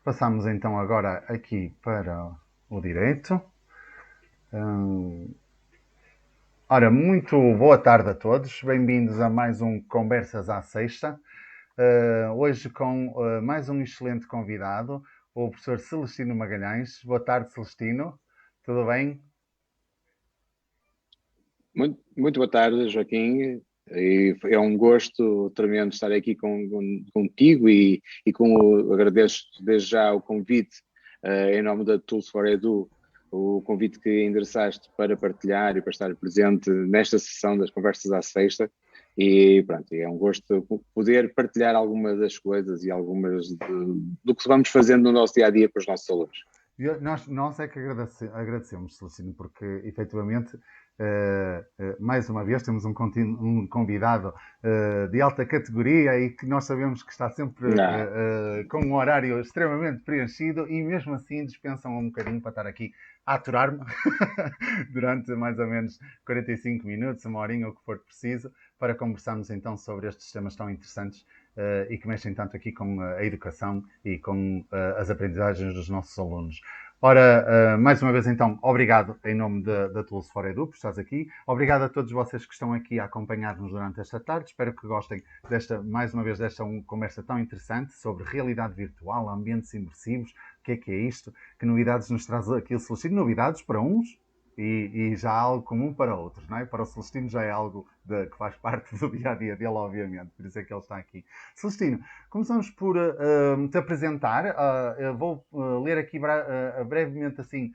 Passamos então agora aqui para o direito. Ora, muito boa tarde a todos. Bem-vindos a mais um Conversas à Sexta. Hoje com mais um excelente convidado, o professor Celestino Magalhães. Boa tarde, Celestino. Tudo bem? Muito boa tarde, Joaquim. É um gosto tremendo estar aqui contigo agradeço desde já o convite, em nome da Tools for Edu, o convite que endereçaste para partilhar e para estar presente nesta sessão das Conversas à Sexta. E pronto, é um gosto poder partilhar algumas das coisas e do que vamos fazendo no nosso dia a dia com os nossos alunos. Nós é que agradecemos, Celestino, porque efetivamente, mais uma vez, temos um convidado de alta categoria e que nós sabemos que está sempre Ah, com um horário extremamente preenchido e mesmo assim dispensam um bocadinho para estar aqui a aturar-me durante mais ou menos 45 minutos, uma horinha, o que for preciso, para conversarmos então sobre estes temas tão interessantes e que mexem tanto aqui com a educação e com as aprendizagens dos nossos alunos. Ora, mais uma vez então, obrigado em nome da Tools for Edu por estás aqui. Obrigado a todos vocês que estão aqui a acompanhar-nos durante esta tarde. Espero que gostem mais uma vez, desta conversa tão interessante sobre realidade virtual, ambientes imersivos. O que é isto? Que novidades nos traz aqui o Celestino? Novidades para uns e já há algo comum para outros, não é? Para o Celestino já é algo que faz parte do dia a dia dele, obviamente, por isso é que ele está aqui. Celestino, começamos por te apresentar. Vou ler aqui brevemente, assim,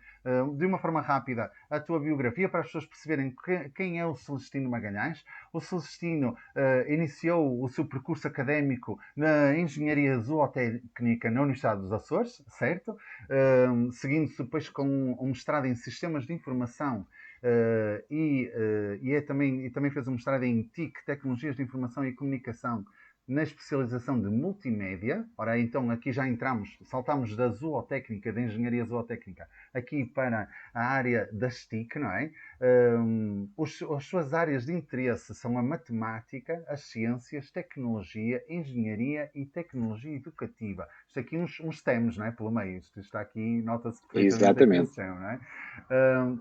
de uma forma rápida, a tua biografia para as pessoas perceberem quem é o Celestino Magalhães. O Celestino iniciou o seu percurso académico na Engenharia Zootécnica na Universidade dos Açores, certo? Seguindo-se depois com um mestrado em Sistemas de Informação e também fez um mestrado em TIC, Tecnologias de Informação e Comunicação, na especialização de multimédia. Ora, então aqui já saltamos da zootécnica, da engenharia zootécnica, aqui para a área das TIC, não é? As suas áreas de interesse são a matemática, as ciências, tecnologia, engenharia e tecnologia educativa. Isto aqui uns temas, não é? Pelo meio. Isto está aqui, nota-se perfeitamente aqui o exatamente. STEM, não é?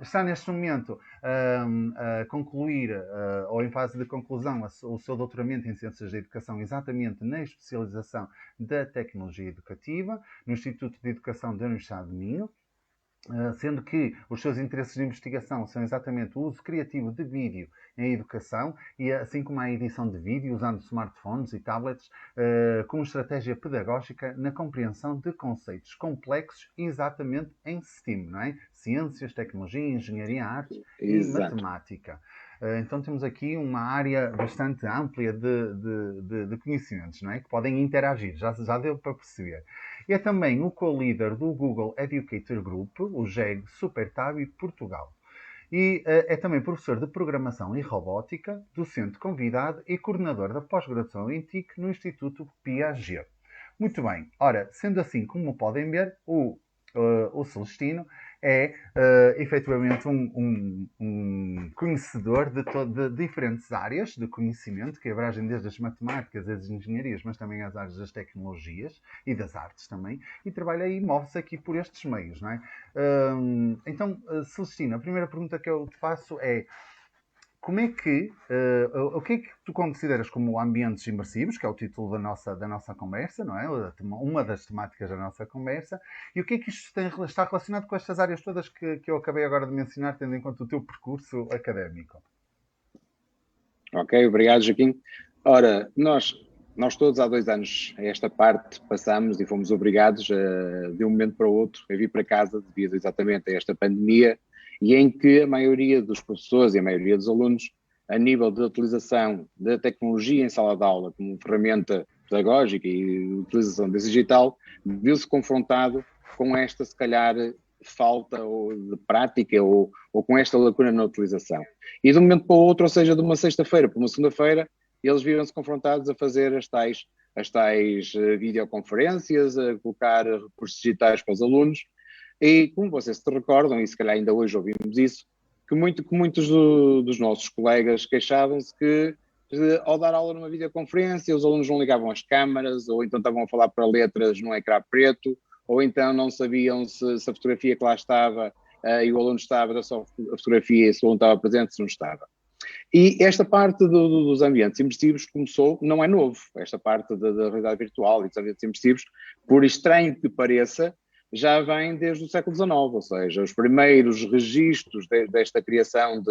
Está neste momento a concluir, ou em fase de conclusão, o seu doutoramento em Ciências da Educação, exatamente na especialização da Tecnologia Educativa, no Instituto de Educação da Universidade de Minho, sendo que os seus interesses de investigação são exatamente o uso criativo de vídeo em educação, e assim como a edição de vídeo usando smartphones e tablets como estratégia pedagógica na compreensão de conceitos complexos exatamente em STEAM, não é? Ciências, tecnologia, engenharia, artes e Exato. matemática. Então temos aqui uma área bastante ampla de conhecimentos, não é? Que podem interagir, já deu para perceber. É também o co-líder do Google Educator Group, o GEG Supertab Portugal. E é também professor de Programação e Robótica, docente convidado e coordenador da pós-graduação em TIC no Instituto Piaget. Muito bem, ora, sendo assim, como podem ver, o Celestino é efetivamente um conhecedor de diferentes áreas de conhecimento que abrangem desde as matemáticas, as engenharias, mas também as áreas das tecnologias e das artes também, e trabalha e move-se aqui por estes meios, não é? Então, Celestino, a primeira pergunta que eu te faço é como é que, o que é que tu consideras como ambientes imersivos, que é o título da nossa conversa, não é? Uma das temáticas da nossa conversa, e o que é que isto está relacionado com estas áreas todas que eu acabei agora de mencionar, tendo em conta o teu percurso académico? Ok, obrigado, Joaquim. Ora, nós todos há 2 anos a esta parte passamos e fomos obrigados, de um momento para o outro, a vir para casa devido exatamente a esta pandemia, e em que a maioria dos professores e a maioria dos alunos, a nível de utilização da tecnologia em sala de aula como ferramenta pedagógica e utilização desse digital, viu-se confrontado com esta, se calhar, falta de prática ou com esta lacuna na utilização. E de um momento para o outro, ou seja, de uma sexta-feira para uma segunda-feira, eles viram-se confrontados a fazer as tais videoconferências, a colocar recursos digitais para os alunos. E como vocês se recordam, e se calhar ainda hoje ouvimos isso, que muitos dos nossos colegas queixavam-se que ao dar aula numa videoconferência, os alunos não ligavam as câmaras, ou então estavam a falar para letras num ecrã preto, ou então não sabiam se a fotografia que lá estava e o aluno estava, era só a fotografia e se o aluno estava presente, se não estava. E esta parte dos ambientes imersivos começou, não é novo, esta parte da realidade virtual e dos ambientes imersivos, por estranho que pareça, já vem desde o século XIX, ou seja, os primeiros registros desta criação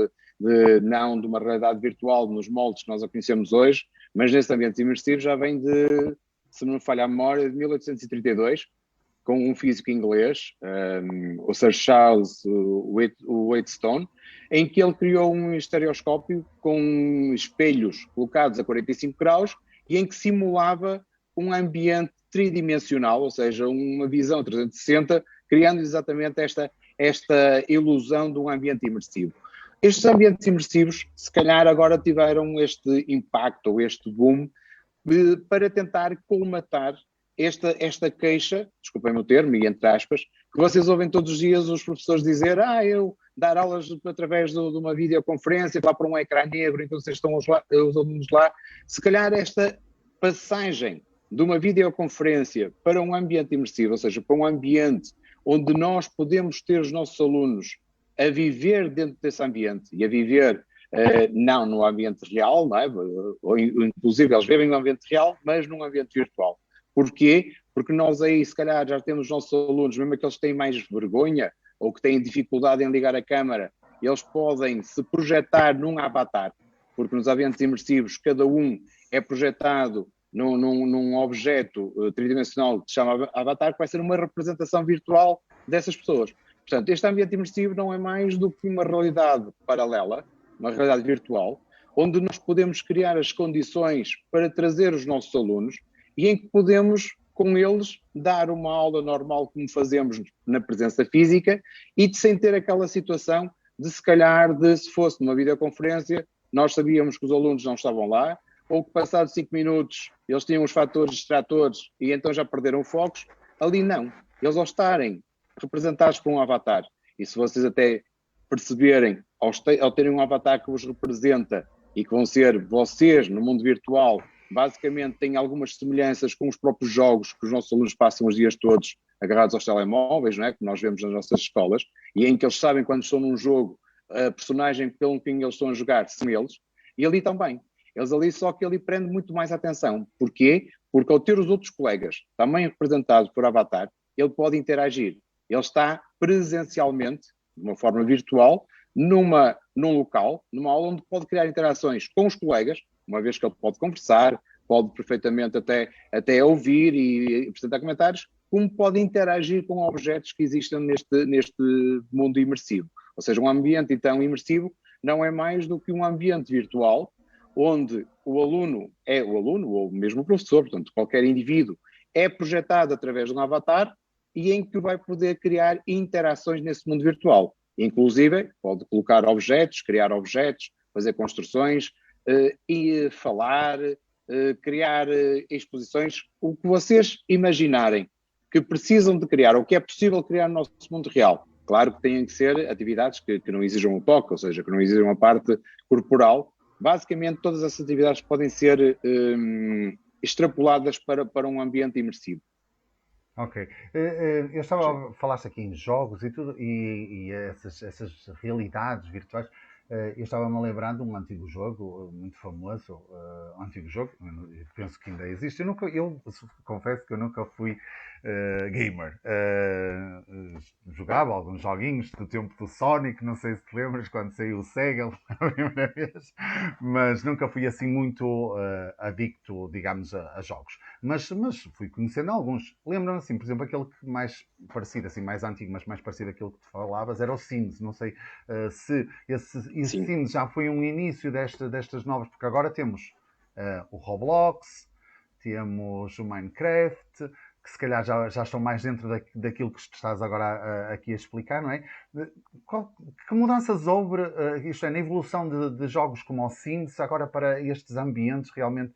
não de uma realidade virtual nos moldes que nós a conhecemos hoje, mas nesses ambientes imersivos já vem de, se não me falha a memória, de 1832, com um físico inglês, o Sir Charles Wheatstone, em que ele criou um estereoscópio com espelhos colocados a 45 graus e em que simulava um ambiente tridimensional, ou seja, uma visão 360, criando exatamente esta ilusão de um ambiente imersivo. Estes ambientes imersivos, se calhar agora tiveram este impacto, ou este boom, para tentar colmatar esta queixa, desculpem-me o termo, e entre aspas, que vocês ouvem todos os dias os professores dizer eu dar aulas através de uma videoconferência, lá para um ecrã negro, então vocês estão os alunos lá. Se calhar esta passagem de uma videoconferência para um ambiente imersivo, ou seja, para um ambiente onde nós podemos ter os nossos alunos a viver dentro desse ambiente e a viver não no ambiente real, não é? Ou, inclusive eles vivem no ambiente real, mas num ambiente virtual. Porquê? Porque nós aí, se calhar, já temos os nossos alunos, mesmo aqueles que têm mais vergonha ou que têm dificuldade em ligar a câmara, eles podem se projetar num avatar, porque nos ambientes imersivos cada um é projetado num objeto tridimensional que se chama avatar, que vai ser uma representação virtual dessas pessoas. Portanto, este ambiente imersivo não é mais do que uma realidade paralela, uma realidade virtual, onde nós podemos criar as condições para trazer os nossos alunos e em que podemos, com eles, dar uma aula normal como fazemos na presença física e sem ter aquela situação de, se calhar, se fosse numa videoconferência, nós sabíamos que os alunos não estavam lá, ou que passados 5 minutos eles tinham os fatores distratores e então já perderam focos. Ali não. Eles ao estarem representados por um avatar, e se vocês até perceberem, ao terem um avatar que vos representa e que vão ser vocês no mundo virtual, basicamente têm algumas semelhanças com os próprios jogos que os nossos alunos passam os dias todos agarrados aos telemóveis, não é? Que nós vemos nas nossas escolas, e em que eles sabem quando estão num jogo, a personagem pelo quem eles estão a jogar são eles, e ali também. Eles ali, só que ali prende muito mais atenção. Porquê? Porque ao ter os outros colegas também representados por avatar, ele pode interagir. Ele está presencialmente, de uma forma virtual, num local, numa aula onde pode criar interações com os colegas, uma vez que ele pode conversar, pode perfeitamente até ouvir e apresentar comentários, como pode interagir com objetos que existem neste mundo imersivo. Ou seja, um ambiente, então, imersivo não é mais do que um ambiente virtual onde o aluno ou mesmo o professor, portanto, qualquer indivíduo, é projetado através de um avatar e em que vai poder criar interações nesse mundo virtual. Inclusive, pode colocar objetos, criar objetos, fazer construções, e falar, criar exposições, o que vocês imaginarem que precisam de criar, ou que é possível criar no nosso mundo real. Claro que têm que ser atividades que não exijam um toque, ou seja, que não exijam uma parte corporal. Basicamente, todas essas atividades podem ser extrapoladas para um ambiente imersivo. Ok. Eu estava a falar aqui em jogos e tudo, e essas realidades virtuais. Eu estava-me a lembrar de um antigo jogo muito famoso, um antigo jogo, penso que ainda existe. Eu confesso que eu nunca fui gamer. Jogava alguns joguinhos do tempo do Sonic, não sei se te lembras, quando saiu o Sega a primeira vez, mas nunca fui assim muito adicto, digamos, a jogos. Mas fui conhecendo alguns. Lembro-me assim, por exemplo, aquele que mais parecido, assim, mais antigo, mas mais parecido àquilo que tu falavas, era o Sims. Não sei se esse Sims já foi um início destas novas, porque agora temos o Roblox, temos o Minecraft, que se calhar já estão mais dentro daquilo que estás agora aqui a explicar, não é? Que mudanças houve, isto é, na evolução de jogos como o Sims, agora para estes ambientes realmente?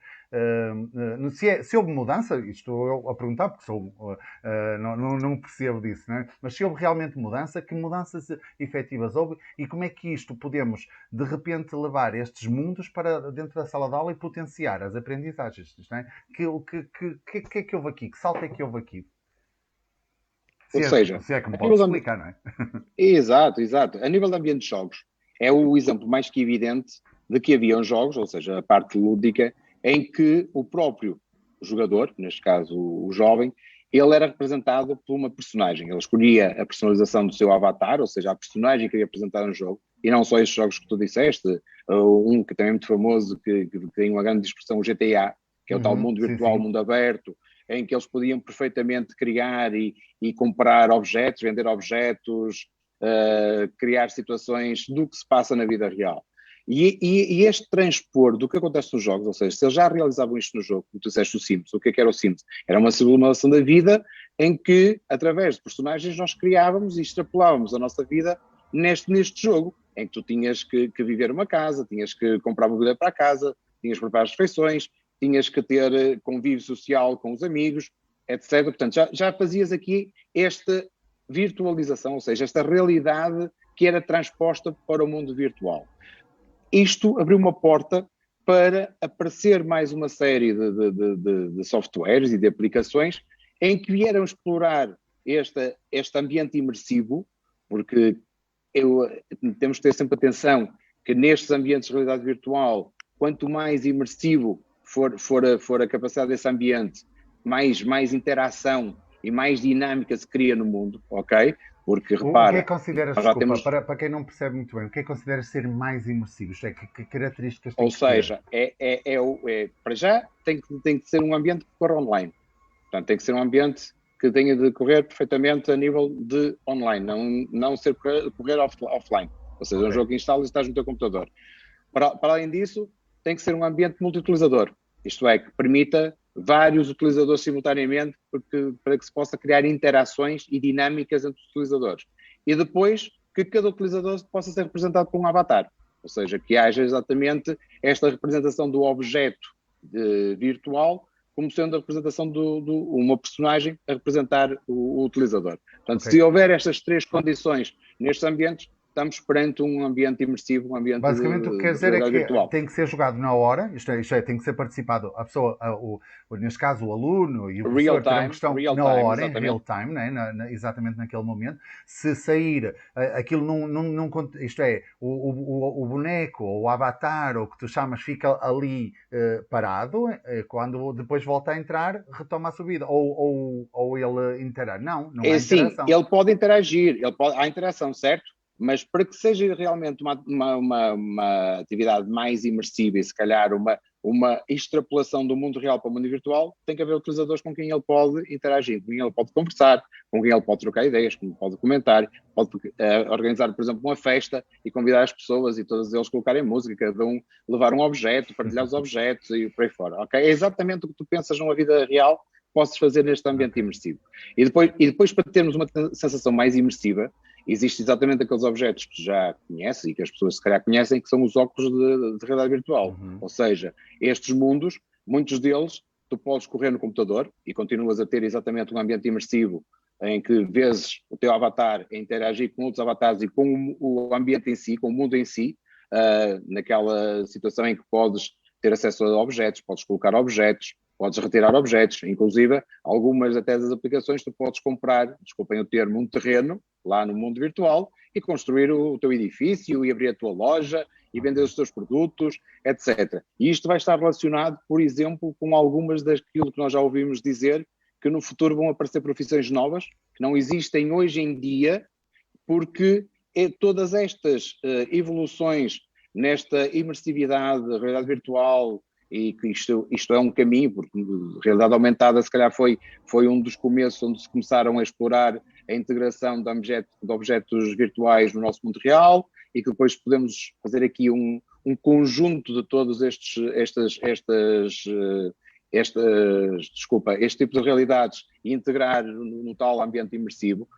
Se houve mudança, estou eu a perguntar porque não percebo disso, não é? Mas se houve realmente mudança, que mudanças efetivas houve e como é que isto podemos de repente levar estes mundos para dentro da sala de aula e potenciar as aprendizagens, não é? Que é que houve aqui? Que salto é que houve aqui? Ou seja, Se é que me a pode nível explicar, não é? exato, exato. A nível de ambiente de jogos, é o exemplo mais que evidente de que haviam jogos, ou seja, a parte lúdica, em que o próprio jogador, neste caso o jovem, ele era representado por uma personagem. Ele escolhia a personalização do seu avatar, ou seja, a personagem que queria apresentar no jogo, e não só estes jogos que tu disseste, um que também é muito famoso, que tem uma grande expressão, o GTA, que é o tal mundo Sim, virtual, sim. mundo aberto, em que eles podiam perfeitamente criar e comprar objetos, vender objetos, criar situações do que se passa na vida real. E este transpor do que acontece nos jogos, ou seja, se eles já realizavam isto no jogo, como tu disseste o Sims, o que é que era o Sims? Era uma simulação da vida em que, através de personagens, nós criávamos e extrapolávamos a nossa vida neste jogo, em que tu tinhas que viver uma casa, tinhas que comprar uma vida para a casa, tinhas que preparar as refeições, tinhas que ter convívio social com os amigos, etc. Portanto, já fazias aqui esta virtualização, ou seja, esta realidade que era transposta para o mundo virtual. Isto abriu uma porta para aparecer mais uma série de softwares e de aplicações em que vieram explorar este ambiente imersivo, porque temos que ter sempre atenção que nestes ambientes de realidade virtual, quanto mais imersivo for a capacidade desse ambiente, mais interação e mais dinâmica se cria no mundo, ok? Porque O que é que repara, consideras, nós já desculpa, temos, para quem não percebe muito bem, o que é que consideras ser mais imersivo? Isto é, que características tem ou que ter? seja, para já tem que ser um ambiente que corra online. Portanto, tem que ser um ambiente que tenha de correr perfeitamente a nível de online, não ser correr offline. Ou seja, um Ok, jogo que instalas e estás no teu computador. Para além disso, tem que ser um ambiente multi-utilizador. Isto é, que permita vários utilizadores simultaneamente para que se possa criar interações e dinâmicas entre os utilizadores. E depois, que cada utilizador possa ser representado por um avatar. Ou seja, que haja exatamente esta representação do objeto virtual como sendo a representação de uma personagem a representar o utilizador. Portanto, ok. se houver estas três condições nestes ambientes, estamos perante um ambiente imersivo, um ambiente Basicamente o que quer de dizer é realidade que virtual. tem que ser jogado na hora, isto é, tem que ser participado, a pessoa, neste caso o aluno e o professor terão que estar Real na time, hora, em real exatamente. time, né? Exatamente naquele momento. Se sair aquilo isto é, o boneco ou o avatar ou o que tu chamas fica ali parado, quando depois volta a entrar, retoma a subida. Ou ele interage. Não É há assim, interação. ele pode interagir, há interação, certo? Mas para que seja realmente uma atividade mais imersiva e se calhar uma extrapolação do mundo real para o mundo virtual, tem que haver utilizadores com quem ele pode interagir, com quem ele pode conversar, com quem ele pode trocar ideias, com quem pode comentar, pode organizar, por exemplo, uma festa e convidar as pessoas e todos eles colocarem música, cada um levar um objeto, partilhar os objetos e por aí fora. Ok? É exatamente o que tu pensas numa vida real, podes fazer neste ambiente Ok. imersivo. E depois, para termos uma sensação mais imersiva, existem exatamente aqueles objetos que já conheces e que as pessoas se calhar conhecem, que são os óculos de realidade virtual. Uhum. Ou seja, estes mundos, muitos deles, tu podes correr no computador e continuas a ter exatamente um ambiente imersivo em que vês o teu avatar a interagir com outros avatares e com o ambiente em si, com o mundo em si, naquela situação em que podes ter acesso a objetos, podes colocar objetos, podes retirar objetos, inclusive algumas até das aplicações tu podes comprar, desculpem o termo, um terreno lá no mundo virtual e construir o teu edifício e abrir a tua loja e vender Ok. os teus produtos, etc. E isto vai estar relacionado, por exemplo, com algumas daquilo que nós já ouvimos dizer, que no futuro vão aparecer profissões novas, que não existem hoje em dia, porque todas estas evoluções nesta imersividade, realidade virtual, e que isto é um caminho, porque a realidade aumentada se calhar foi um dos começos onde se começaram a explorar a integração de objetos virtuais no nosso mundo real e que depois podemos fazer aqui um conjunto de todos este tipo de realidades e integrar no tal ambiente imersivo,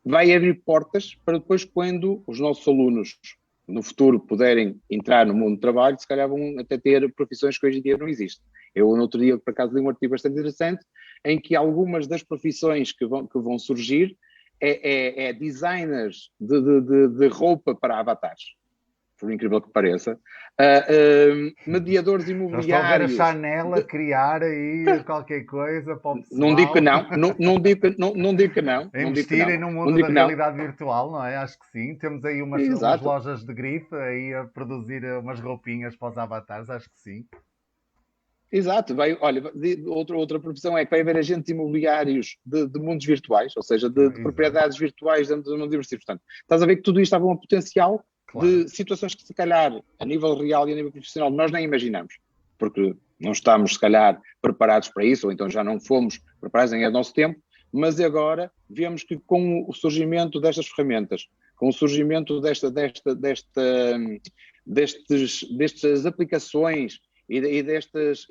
vai abrir portas para depois, quando os nossos alunos no futuro puderem entrar no mundo do trabalho, se calhar vão até ter profissões que hoje em dia não existem. Eu, no outro dia, por acaso, li um artigo bastante interessante em que algumas das profissões que vão surgir é designers de roupa para avatares. por incrível que pareça, mediadores imobiliários. Já estou a ver a Chanel a criar aí qualquer coisa para o pessoal. Não digo que não, não digo que não. Investirem no mundo da realidade virtual, não é? Acho que sim. Temos aí umas lojas de grife aí a produzir umas roupinhas para os avatares, acho que sim. Exato, olha, outra profissão é que vai haver agentes imobiliários de mundos virtuais, ou seja, de propriedades virtuais dentro do mundo diverso. Portanto, estás a ver que tudo isto estava um potencial de situações que, se calhar, a nível real e a nível profissional, nós nem imaginamos, porque não estamos, se calhar, preparados para isso, ou então já não fomos preparados em nosso tempo, mas agora vemos que com o surgimento destas ferramentas, com o surgimento destas aplicações e destas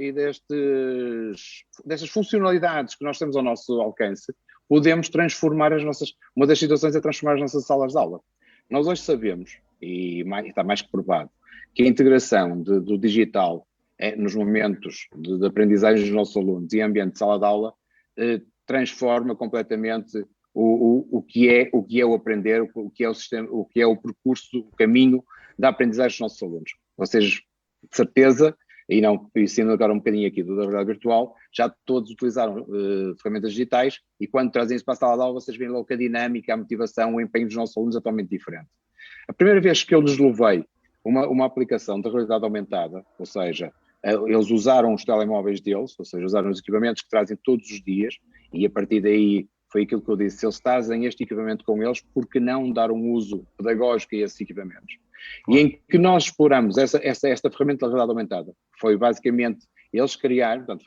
funcionalidades que nós temos ao nosso alcance, podemos transformar uma das situações é transformar as nossas salas de aula. Nós hoje sabemos, e está mais que provado, que a integração do digital nos momentos de aprendizagem dos nossos alunos e ambiente de sala de aula transforma completamente o que é o aprender, o que é o sistema, o que é o percurso, o caminho da aprendizagem dos nossos alunos. Vocês, de certeza, e sendo agora um bocadinho aqui da realidade virtual, já todos utilizaram ferramentas digitais e quando trazem isso para a sala de aula, vocês veem logo que a dinâmica, a motivação, o empenho dos nossos alunos é totalmente diferente. A primeira vez que eu lhes levei uma aplicação de realidade aumentada, ou seja, eles usaram os telemóveis deles, ou seja, usaram os equipamentos que trazem todos os dias e a partir daí foi aquilo que eu disse, se eles trazem este equipamento com eles, por que não dar um uso pedagógico a esses equipamentos? E em que nós exploramos esta ferramenta de realidade aumentada, foi basicamente eles criaram, portanto,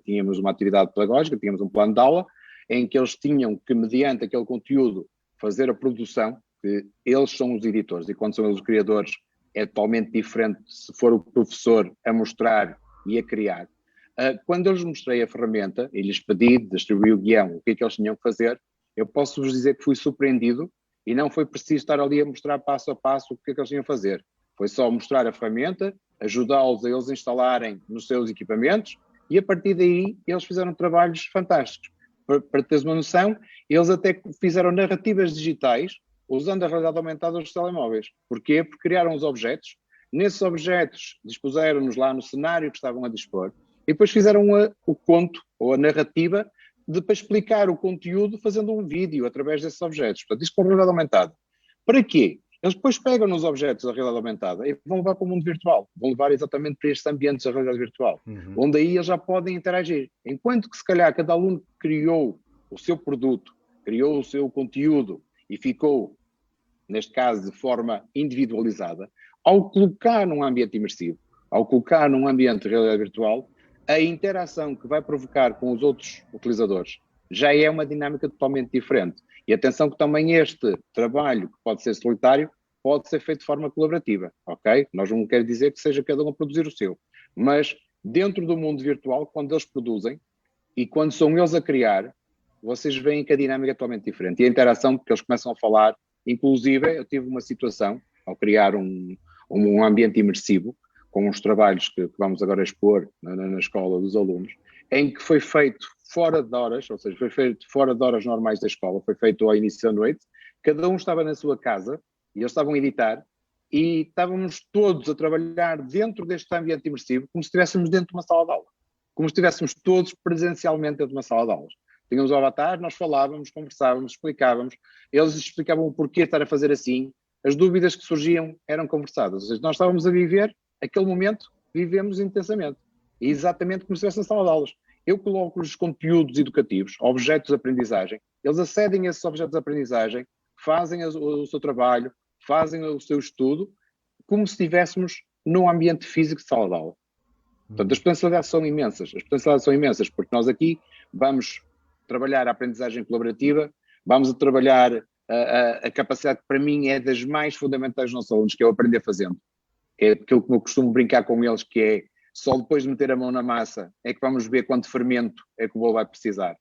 tínhamos uma atividade pedagógica, tínhamos um plano de aula, em que eles tinham que, mediante aquele conteúdo, fazer a produção, que eles são os editores, e quando são eles os criadores, é totalmente diferente se for o professor a mostrar e a criar. Quando eu lhes mostrei a ferramenta, e lhes pedi, distribuí o guião, o que é que eles tinham que fazer, eu posso vos dizer que fui surpreendido e não foi preciso estar ali a mostrar passo a passo o que é que eles tinham a fazer. Foi só mostrar a ferramenta, ajudá-los a eles instalarem nos seus equipamentos e a partir daí eles fizeram trabalhos fantásticos. Para teres uma noção, eles até fizeram narrativas digitais usando a realidade aumentada dos telemóveis. Porquê? Porque criaram os objetos, nesses objetos dispuseram-nos lá no cenário que estavam a dispor e depois fizeram o conto ou a narrativa para explicar o conteúdo fazendo um vídeo através desses objetos. Portanto, isto com a realidade aumentada. Para quê? Eles depois pegam nos objetos da realidade aumentada e vão levar para o mundo virtual. Vão levar exatamente para estes ambientes da realidade virtual, onde aí eles já podem interagir. Enquanto que, se calhar, cada aluno criou o seu produto, criou o seu conteúdo e ficou, neste caso, de forma individualizada, ao colocar num ambiente imersivo, ao colocar num ambiente de realidade virtual, a interação que vai provocar com os outros utilizadores já é uma dinâmica totalmente diferente. E atenção que também este trabalho, que pode ser solitário, pode ser feito de forma colaborativa, ok? Nós não quer dizer que seja cada um a produzir o seu. Mas dentro do mundo virtual, quando eles produzem e quando são eles a criar, vocês veem que a dinâmica é totalmente diferente. E a interação, porque eles começam a falar, inclusive eu tive uma situação, ao criar um ambiente imersivo, com os trabalhos que vamos agora expor na escola dos alunos, em que foi feito fora de horas, ou seja, foi feito fora de horas normais da escola, foi feito ao início da noite, cada um estava na sua casa, e eles estavam a editar, e estávamos todos a trabalhar dentro deste ambiente imersivo, como se estivéssemos dentro de uma sala de aula, como se estivéssemos todos presencialmente dentro de uma sala de aulas. Tínhamos o avatar, nós falávamos, conversávamos, explicávamos, eles explicavam o porquê estar a fazer assim, as dúvidas que surgiam eram conversadas, ou seja, nós estávamos a viver aquele momento, vivemos intensamente, e exatamente como se estivesse na sala de aulas. Eu coloco os conteúdos educativos, objetos de aprendizagem, eles acedem a esses objetos de aprendizagem, fazem o seu trabalho, fazem o seu estudo, como se estivéssemos num ambiente físico de sala de aula. Portanto, as potencialidades são imensas, porque nós aqui vamos trabalhar a aprendizagem colaborativa, vamos a trabalhar a capacidade que para mim é das mais fundamentais dos nossos alunos, que é o aprender fazendo. É aquilo que eu costumo brincar com eles, que é só depois de meter a mão na massa é que vamos ver quanto fermento é que o bolo vai precisar.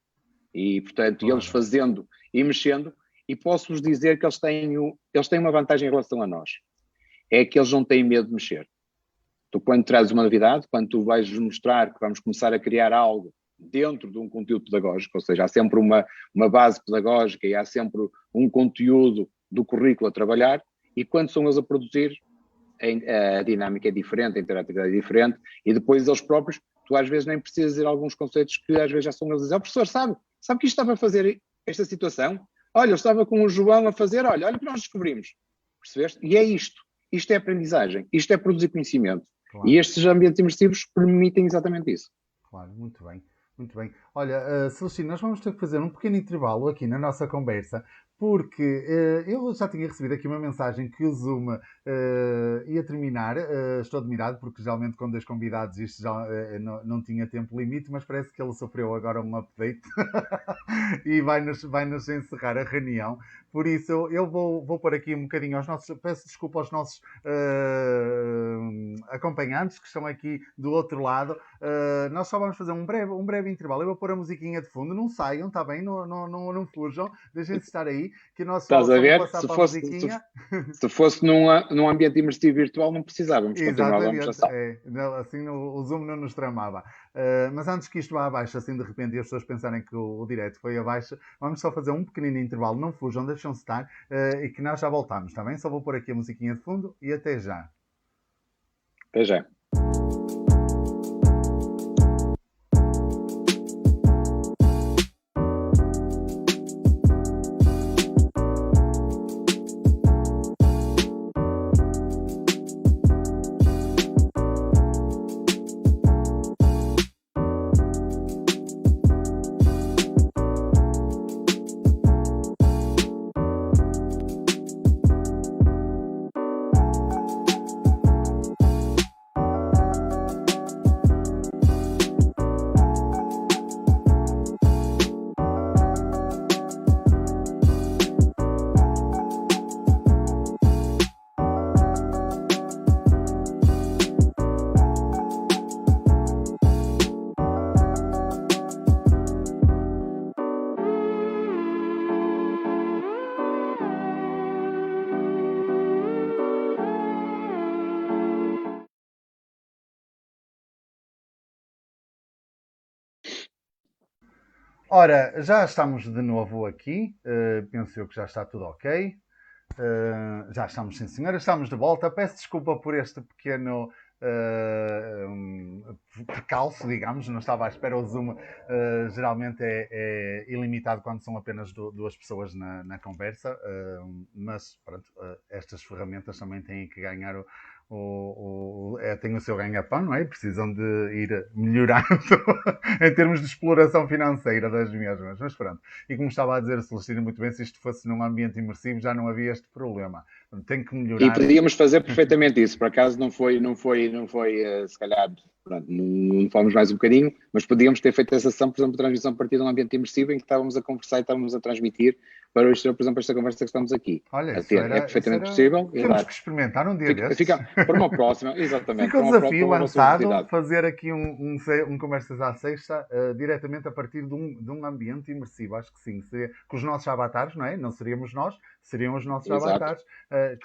E, portanto, eles fazendo e mexendo, e posso-vos dizer que eles têm uma vantagem em relação a nós. É que eles não têm medo de mexer. Tu, quando trazes uma novidade, quando tu vais mostrar que vamos começar a criar algo dentro de um conteúdo pedagógico, ou seja, há sempre uma base pedagógica e há sempre um conteúdo do currículo a trabalhar, e quando são eles a produzir, a dinâmica é diferente, a interatividade é diferente, e depois eles próprios, tu às vezes nem precisas dizer alguns conceitos que às vezes já são eles a dizer, professor, sabe que isto estava a fazer esta situação? Olha, eu estava com o João a fazer, olha o que nós descobrimos, percebeste? E é isto é aprendizagem, isto é produzir conhecimento, Claro. E estes ambientes imersivos permitem exatamente isso. Claro, muito bem. Muito bem. Olha, Celestino, nós vamos ter que fazer um pequeno intervalo aqui na nossa conversa, porque eu já tinha recebido aqui uma mensagem que o Zoom ia terminar. Estou admirado, porque geralmente com 2 convidados isto já não tinha tempo limite, mas parece que ele sofreu agora um update e vai-nos encerrar a reunião. Por isso, eu vou pôr aqui um bocadinho aos nossos... Peço desculpa aos nossos acompanhantes que estão aqui do outro lado. Nós só vamos fazer um breve intervalo. Eu vou pôr a musiquinha de fundo. Não saiam, está bem? Não fujam. Deixem-se estar aí, que nós só Estás a ver? vou passar para a musiquinha. Se fosse num ambiente imersivo virtual, não precisávamos. Continuávamos a sala. Assim o Zoom não nos tramava. Mas antes que isto vá abaixo, assim de repente, e as pessoas pensarem que o direto foi abaixo, vamos só fazer um pequenino intervalo. Não fujam, deixam-se estar e que nós já voltamos, está bem? Só vou pôr aqui a musiquinha de fundo e até já. Até já. Ora, já estamos de novo aqui. Penso eu que já está tudo ok. Já estamos, sim senhora, estamos de volta. Peço desculpa por este pequeno percalço, digamos, não estava à espera. O Zoom geralmente é ilimitado quando são apenas 2 pessoas na conversa, mas pronto, estas ferramentas também têm que ganhar tem o seu ganha-pão, não é? Precisam de ir melhorando em termos de exploração financeira das mesmas, mas pronto. E como estava a dizer a Celestina muito bem, se isto fosse num ambiente imersivo já não havia este problema. Tem que melhorar. E podíamos fazer perfeitamente isso, por acaso não foi se calhar, pronto, não falamos mais um bocadinho, mas podíamos ter feito essa sessão, por exemplo, de transmissão a partir de um ambiente imersivo em que estávamos a conversar e estávamos a transmitir para hoje, por exemplo, esta conversa que estamos aqui. Olha, é perfeitamente possível. Temos que experimentar um dia desses. Fica para uma próxima, exatamente. Fica o desafio lançado, fazer aqui um Conversas à Sexta diretamente a partir de um ambiente imersivo. Acho que sim. Com os nossos avatares, não é? Não seríamos nós, seriam os nossos avatares.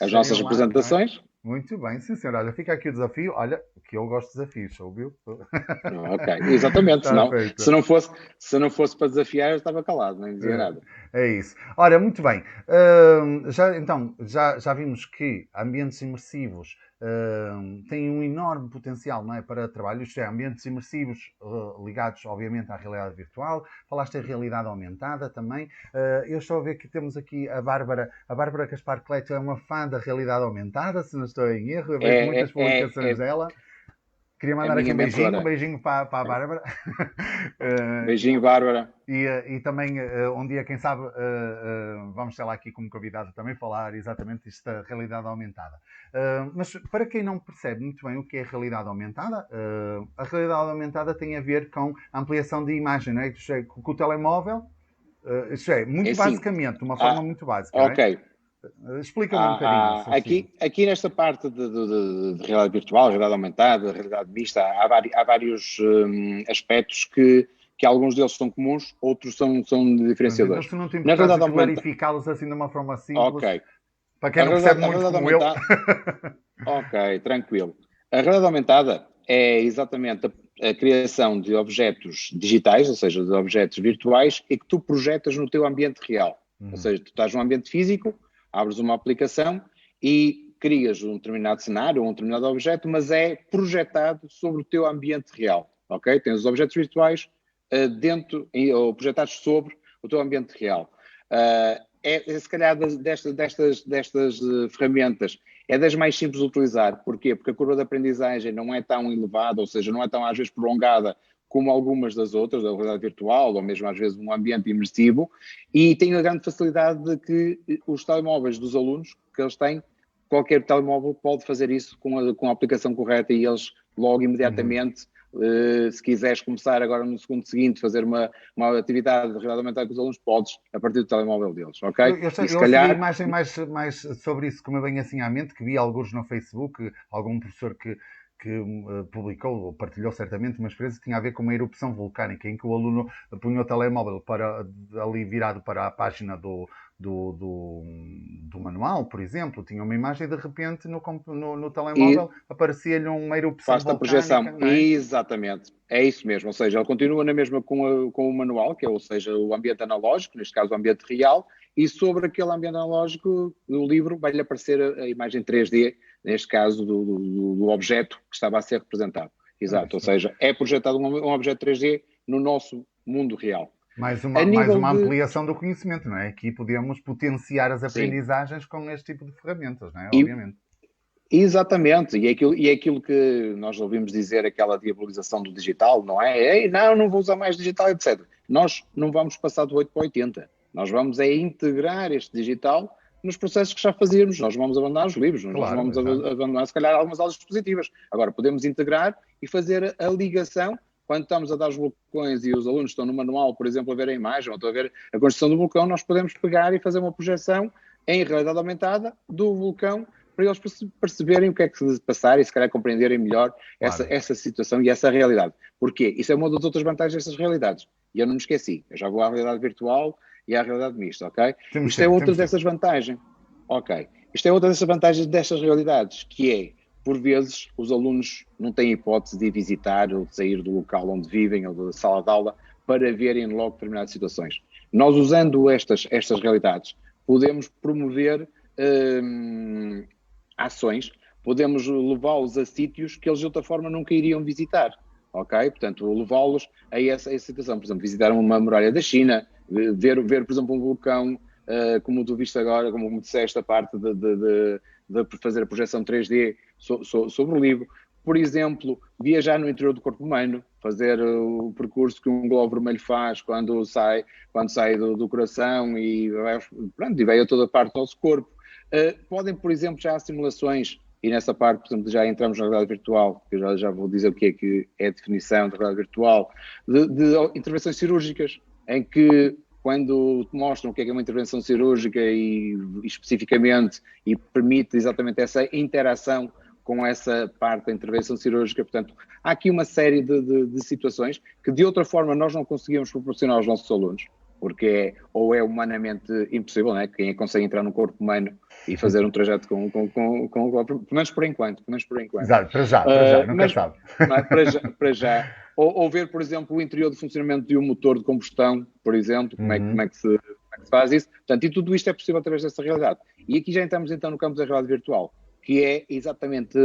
As nossas representações. Muito bem, sim senhor. Olha, fica aqui o desafio. Olha, que eu gosto de desafios, ouviu? Ok, exatamente. Se não fosse para desafiar, eu estava calado, nem dizia nada. É isso. Ora, muito bem. Já vimos que ambientes imersivos têm um enorme potencial, não é, para trabalho. Isto é, ambientes imersivos ligados, obviamente, à realidade virtual. Falaste em realidade aumentada também. Eu estou a ver que temos aqui a Bárbara Caspar Cleto é uma fã da realidade aumentada, se não estou em erro. Eu vejo muitas publicações dela. Queria mandar aqui um beijinho para a Bárbara. Beijinho, Bárbara. E também, um dia, quem sabe, vamos ter lá aqui como convidado também falar exatamente isto da realidade aumentada. Mas para quem não percebe muito bem o que é realidade aumentada, a realidade aumentada tem a ver com a ampliação de imagem, não é? Com o telemóvel, isto é, muito basicamente, de uma forma muito básica. Ok. Não é? Explica-me um bocadinho. Aqui nesta parte de realidade virtual, realidade aumentada, realidade mista, há vários aspectos que alguns deles são comuns, outros são diferenciadores. Então, se não te importasse clarificá-los assim de uma forma simples, para quem não percebe muito como eu. Ok, tranquilo. A realidade aumentada é exatamente a criação de objetos digitais, ou seja, de objetos virtuais, e que tu projetas no teu ambiente real. Ou seja, tu estás num ambiente físico, abres uma aplicação e crias um determinado cenário, um determinado objeto, mas é projetado sobre o teu ambiente real, ok? Tens os objetos virtuais dentro, ou projetados sobre o teu ambiente real. Se calhar destas ferramentas é das mais simples de utilizar. Porquê? Porque a curva de aprendizagem não é tão elevada, ou seja, não é tão às vezes prolongada como algumas das outras, da realidade virtual, ou mesmo às vezes um ambiente imersivo, e tem a grande facilidade de que os telemóveis dos alunos que eles têm, qualquer telemóvel pode fazer isso com a aplicação correta e eles logo imediatamente, se quiseres começar agora no segundo seguinte, fazer uma atividade de realidade aumentada com os alunos, podes a partir do telemóvel deles, ok? Eu recebi a imagem mais sobre isso que me vem assim à mente, que vi alguns no Facebook, algum professor que publicou ou partilhou certamente uma experiência que tinha a ver com uma erupção vulcânica, em que o aluno punha o telemóvel ali virado para a página do manual, por exemplo, tinha uma imagem e de repente no telemóvel aparecia-lhe uma erupção volcânica. Projeção, não é? Exatamente, é isso mesmo, ou seja, ele continua na mesma com o manual, que é, ou seja, o ambiente analógico, neste caso o ambiente real, e sobre aquele ambiente analógico do livro vai-lhe aparecer a imagem 3D, neste caso do objeto que estava a ser representado. Exato, ou seja, é projetado um objeto 3D no nosso mundo real. Mais uma ampliação do conhecimento, não é? Aqui podemos potenciar as aprendizagens com este tipo de ferramentas, não é? Obviamente. Exatamente, e é aquilo que nós ouvimos dizer, aquela diabolização do digital, não é? Ei, não vou usar mais digital, etc. Nós não vamos passar do 8 para 80. Nós vamos integrar este digital nos processos que já fazíamos. Nós vamos abandonar os livros, nós vamos abandonar, se calhar, algumas aulas dispositivas. Agora, podemos integrar e fazer a ligação. Quando estamos a dar os vulcões e os alunos estão no manual, por exemplo, a ver a imagem ou estão a ver a construção do vulcão, nós podemos pegar e fazer uma projeção em realidade aumentada do vulcão para eles perceberem o que é que se passar e se calhar compreenderem melhor essa situação e essa realidade. Porquê? Isso é uma das outras vantagens dessas realidades. E eu não me esqueci, eu já vou à realidade virtual e à realidade mista, ok? Isto é outra dessas vantagens. Ok. Isto é outra dessas vantagens destas realidades, que é, por vezes, os alunos não têm hipótese de visitar ou de sair do local onde vivem ou da sala de aula para verem logo determinadas situações. Nós, usando estas realidades, podemos promover ações, podemos levá-los a sítios que eles de outra forma nunca iriam visitar, ok? Portanto, levá-los a essa situação, por exemplo, visitar uma muralha da China, ver por exemplo, um vulcão, como tu viste agora, como me disseste, a parte de fazer a projeção 3D sobre o livro. Por exemplo, viajar no interior do corpo humano, fazer o percurso que um globo vermelho faz quando sai do coração e vai a toda a parte do nosso corpo. Podem, por exemplo, já há simulações, e nessa parte, por exemplo, já entramos na realidade virtual, que eu já vou dizer o que é a definição da realidade virtual, de intervenções cirúrgicas, em que quando te mostram o que é uma intervenção cirúrgica e especificamente, e permite exatamente essa interação com essa parte da intervenção cirúrgica. Portanto, há aqui uma série de situações que de outra forma nós não conseguimos proporcionar aos nossos alunos, porque ou é humanamente impossível, né? Quem consegue entrar no corpo humano e fazer um trajeto com pelo menos por enquanto. Exato, para já, nunca sabe. Para já. Ou ver, por exemplo, o interior de funcionamento de um motor de combustão, por exemplo, como é que se faz isso. Portanto, e tudo isto é possível através dessa realidade. E aqui já entramos então no campo da realidade virtual, que é exatamente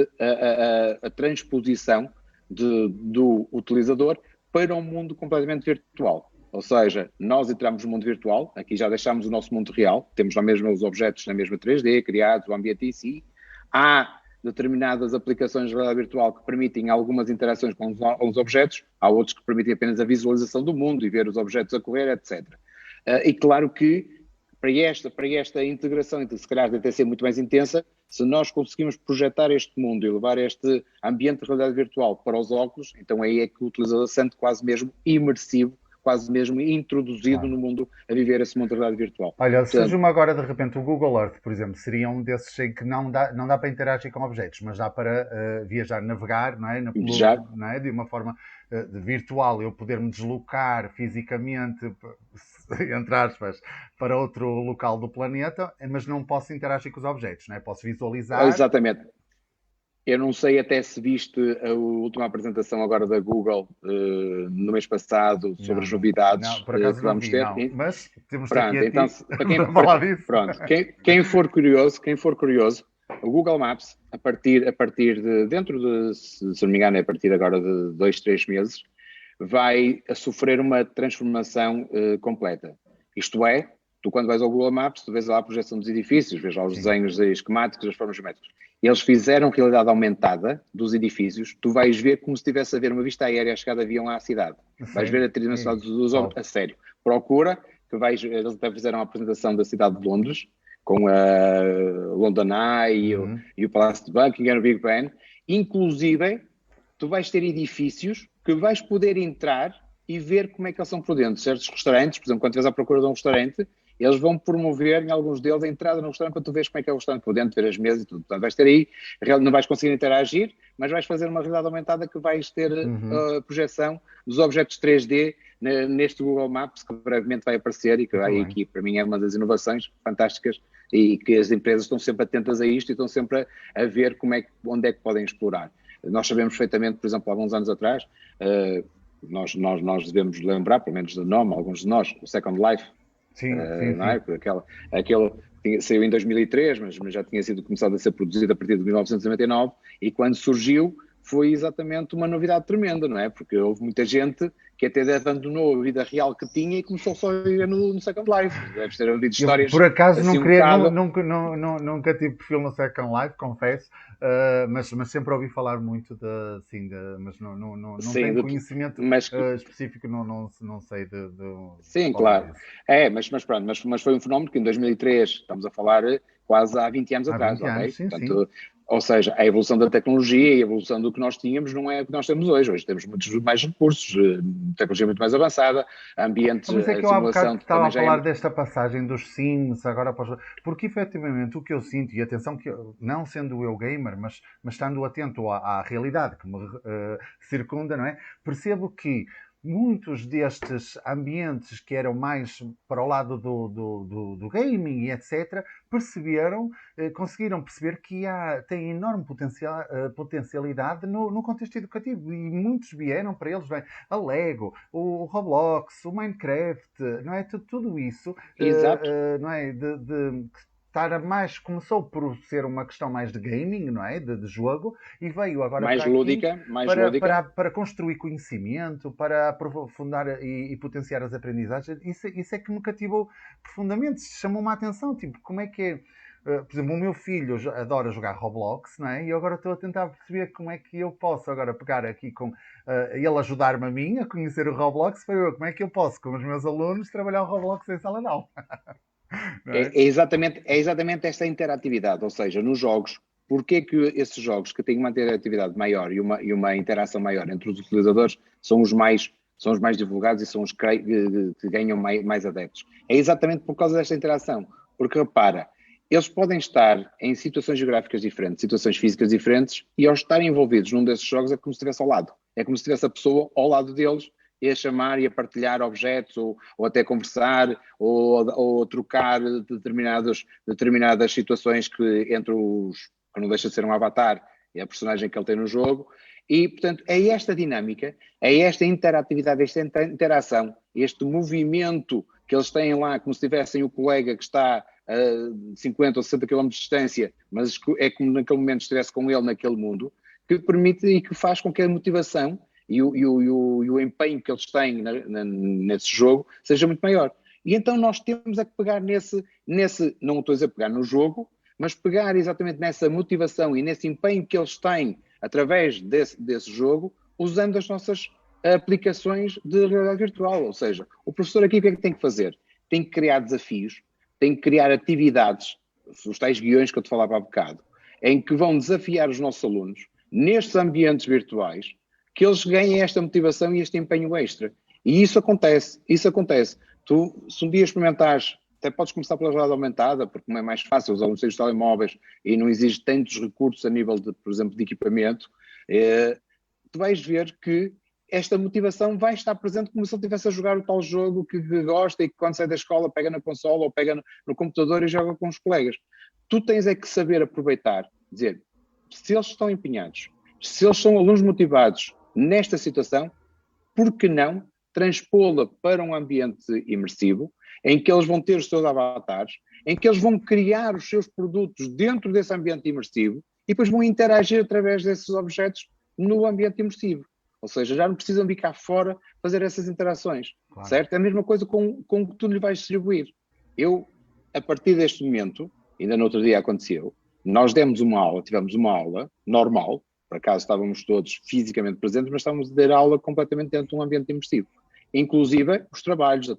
a transposição do utilizador para um mundo completamente virtual. Ou seja, nós entramos no mundo virtual, aqui já deixamos o nosso mundo real, temos lá mesmo os objetos na mesma 3D, criados, o ambiente em si. Há determinadas aplicações de realidade virtual que permitem algumas interações com os objetos, há outros que permitem apenas a visualização do mundo e ver os objetos a correr, etc. E claro que para esta integração, se calhar deve ser muito mais intensa, se nós conseguimos projetar este mundo e levar este ambiente de realidade virtual para os óculos, então aí é que o utilizador se sente quase mesmo imersivo, quase mesmo introduzido no mundo, a viver esse mundo de realidade virtual. Olha, surge-me agora de repente o Google Earth, por exemplo, seria um desses em que não dá para interagir com objetos, mas dá para viajar, navegar, não é? Não é? De uma forma virtual, eu poder-me deslocar fisicamente, entre aspas, para outro local do planeta, mas não posso interagir com os objetos, não é? Posso visualizar. Exatamente. Eu não sei até se viste a última apresentação agora da Google no mês passado sobre as novidades por acaso que vamos ter. Não. Mas temos pronto, aqui então, para falar disso. Pronto, quem for curioso, O Google Maps, a partir de, dentro de, se não me engano, é a partir agora de 2, 3 meses, vai a sofrer uma transformação completa. Isto é, tu quando vais ao Google Maps, tu vês lá a projeção dos edifícios, vês lá os desenhos esquemáticos, as formas geométricas. Eles fizeram realidade aumentada dos edifícios, tu vais ver como se estivesse a ver uma vista aérea a chegar de avião à cidade. Vais ver a tridimensional dos obras, a sério. Procura, que eles até fizeram a apresentação da cidade de Londres, com a London Eye e o Palácio de Buckingham, o Big Ben. Inclusive, tu vais ter edifícios que vais poder entrar e ver como é que eles são por dentro. Certos restaurantes, por exemplo, quando estiveres à procura de um restaurante, eles vão promover em alguns deles a entrada no restaurante para tu veres como é que é o restaurante por dentro, ver as mesas e tudo. Portanto, vais ter aí, não vais conseguir interagir, mas vais fazer uma realidade aumentada que vais ter a projeção dos objetos 3D neste Google Maps, que brevemente vai aparecer e que vai aqui, para mim, é uma das inovações fantásticas e que as empresas estão sempre atentas a isto e estão sempre a ver onde é que podem explorar. Nós sabemos perfeitamente, por exemplo, há alguns anos atrás, nós devemos lembrar, pelo menos do nome, alguns de nós, o Second Life. Sim. Não é? Aquele saiu em 2003, mas já tinha sido começado a ser produzido a partir de 1999, e quando surgiu foi exatamente uma novidade tremenda, não é? Porque houve muita gente que até abandonou a vida real que tinha e começou só a ir no Second Life. Deves ter ouvido histórias. Por acaso assim, nunca tive perfil no Second Life, confesso, mas sempre ouvi falar muito mas não tenho conhecimento específico, não sei Sim, claro. Mas pronto, mas foi um fenómeno que em 2003, estamos a falar quase há 20 anos atrás, 20 anos, ok? Portanto, ou seja, a evolução da tecnologia e a evolução do que nós tínhamos não é o que nós temos hoje. Hoje temos muitos mais recursos, tecnologia muito mais avançada, ambientes, mas é que eu há bocado estava a falar desta passagem dos Sims agora porque efetivamente o que eu sinto, e atenção que não sendo eu gamer, mas estando atento à realidade que me circunda, não é? Percebo que muitos destes ambientes que eram mais para o lado do gaming e etc., conseguiram perceber que tem enorme potencialidade no contexto educativo, e muitos vieram para eles, bem, a Lego, o Roblox, o Minecraft, não é? Tudo isso, não é? Começou por ser uma questão mais de gaming, não é? De jogo, e veio agora mais para lúdica, aqui mais lúdica. Para construir conhecimento, para aprofundar e potenciar as aprendizagens. Isso é que me cativou profundamente, chamou-me a atenção, tipo, como é que é. Por exemplo, o meu filho adora jogar Roblox, não é? E eu agora estou a tentar perceber como é que eu posso agora pegar aqui com ele ajudar-me a mim a conhecer o Roblox, para eu, como é que eu posso, com os meus alunos, trabalhar o Roblox em sala de aula. É exatamente esta interatividade, ou seja, nos jogos, porque que esses jogos que têm uma interatividade maior e uma interação maior entre os utilizadores são os mais divulgados e são os que ganham mais adeptos? É exatamente por causa desta interação, porque repara, eles podem estar em situações geográficas diferentes, situações físicas diferentes, e ao estarem envolvidos num desses jogos é como se estivesse ao lado, é como se tivesse a pessoa ao lado deles, e a chamar e a partilhar objetos, ou até conversar, ou trocar determinadas situações que não deixa de ser um avatar, é a personagem que ele tem no jogo. E, portanto, é esta dinâmica, é esta interatividade, esta interação, este movimento que eles têm lá, como se tivessem o colega que está a 50 ou 60 km de distância, mas é como naquele momento estivesse com ele naquele mundo, que permite e que faz com que a motivação e o empenho que eles têm nesse jogo seja muito maior. E então nós temos que pegar nesse, não estou a dizer pegar no jogo, mas pegar exatamente nessa motivação e nesse empenho que eles têm através desse jogo, usando as nossas aplicações de realidade virtual. Ou seja, o professor aqui o que é que tem que fazer? Tem que criar desafios, tem que criar atividades, os tais guiões que eu te falava há bocado, em que vão desafiar os nossos alunos nestes ambientes virtuais, que eles ganhem esta motivação e este empenho extra. E isso acontece. Tu, se um dia experimentares, até podes começar pela realidade aumentada, porque não é mais fácil, os alunos têm os telemóveis e não exige tantos recursos a nível, por exemplo, de equipamento, tu vais ver que esta motivação vai estar presente como se ele estivesse a jogar o tal jogo que gosta e que quando sai da escola pega na consola ou pega no computador e joga com os colegas. Tu tens é que saber aproveitar, dizer, se eles estão empenhados, se eles são alunos motivados nesta situação, por que não transpô-la para um ambiente imersivo, em que eles vão ter os seus avatares, em que eles vão criar os seus produtos dentro desse ambiente imersivo e depois vão interagir através desses objetos no ambiente imersivo. Ou seja, já não precisam vir cá fora fazer essas interações, claro. Certo? É a mesma coisa com o que tu lhe vais distribuir. Eu, a partir deste momento, ainda no outro dia aconteceu, nós tivemos uma aula normal, por acaso estávamos todos fisicamente presentes, mas estávamos a dar aula completamente dentro de um ambiente imersivo. Inclusive os trabalhos, a